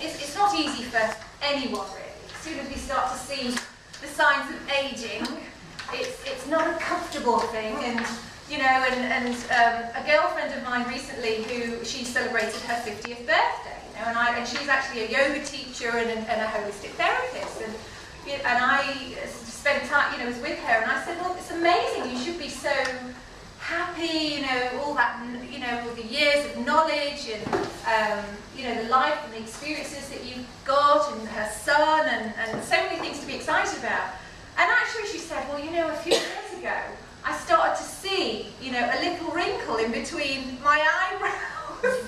it's not easy for anyone really. As soon as we start to see the signs of ageing, it's not a comfortable thing. And you know, a girlfriend of mine recently, she celebrated her 50th birthday, you know, and she's actually a yoga teacher and a holistic therapist, and I spent time, you know, was with her, and I said, well, it's amazing, you should be so happy, you know, all that, you know, all the years of knowledge and, you know, the life and the experiences that you've got, and her son, and so many things to be excited about. And actually she said, well, you know, a few years ago, I started to see, you know, a little wrinkle in between my eyebrows.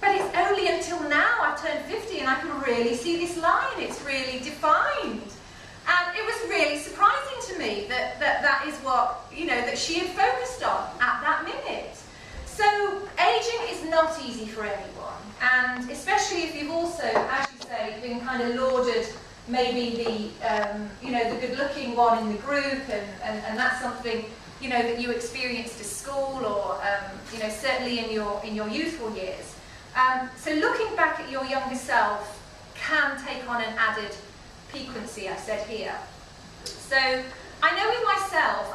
But it's only until now, I've turned 50, and I can really see this line. It's really defined. And it was really surprising to me that is what, you know, that she had focused on at that minute. So aging is not easy for anyone. And especially if you've also, as you say, been kind of lauded maybe the, you know, the good-looking one in the group, and that's something, you know, that you experienced at school, or, you know, certainly in your youthful years. So looking back at your younger self can take on an added piquancy, I said here. So I know with myself,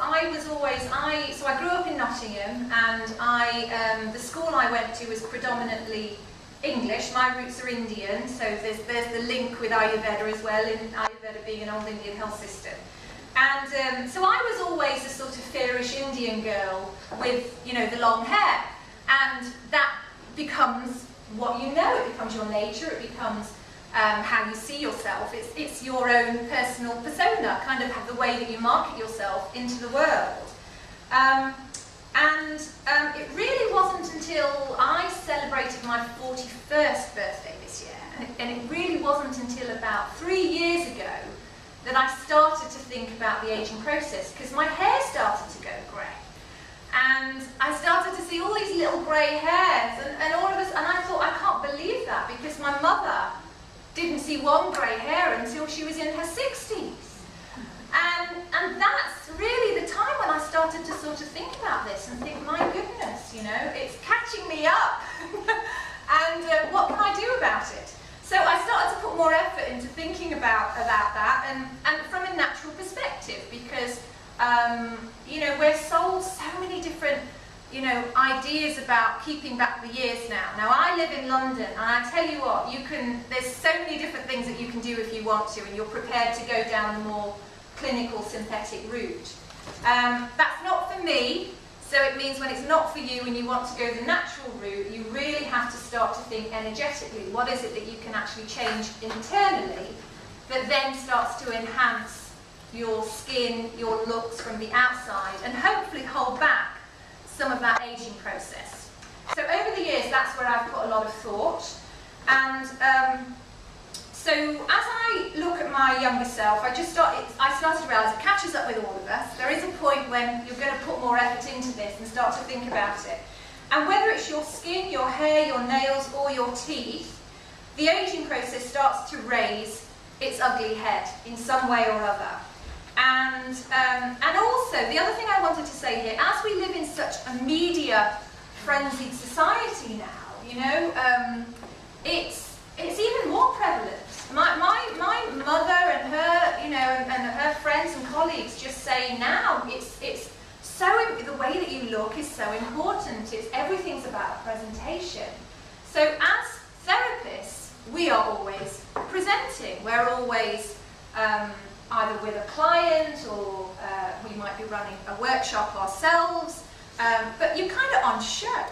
so I grew up in Nottingham, and the school I went to was predominantly English. My roots are Indian, so there's the link with Ayurveda as well, in Ayurveda being an old Indian health system. And so I was always a sort of fairish Indian girl with, you know, the long hair. And that becomes what you know, it becomes your nature, it becomes how you see yourself. It's your own personal persona, kind of the way that you market yourself into the world. It really wasn't until I celebrated my 41st birthday this year, and it really wasn't until about 3 years ago that I started to think about the aging process, because my hair started to go grey. And I started to see all these little grey hairs, and all of us, and I thought, I can't believe that, because my mother didn't see one grey hair until she was in her 60s. And that's really the time when I started to sort of think about this and think, my goodness, you know, it's catching me up. And what can I do about it? So I started to put more effort into thinking about that, and from a natural perspective, because you know, we're sold so many different, you know, ideas about keeping back the years now. Now I live in London, and I tell you what, there's so many different things that you can do if you want to, and you're prepared to go down the more clinical synthetic route. That's not for me, so it means when it's not for you and you want to go the natural route, you really have to start to think energetically. What is it that you can actually change internally that then starts to enhance your skin, your looks from the outside, and hopefully hold back some of that aging process. So over the years, that's where I've put a lot of thought. And so as I look at my younger self, I started to realise it catches up with all of us. There is a point when you're going to put more effort into this and start to think about it. And whether it's your skin, your hair, your nails, or your teeth, the aging process starts to raise its ugly head in some way or other. And also, the other thing I wanted to say here, as we live in such a media-frenzied society now, you know, it's even more prevalent. My mother and her, you know, and her friends and colleagues just say now it's so, the way that you look is so important. Everything's about presentation. So as therapists, we are always presenting. We're always either with a client, or we might be running a workshop ourselves, but you're kind of on show.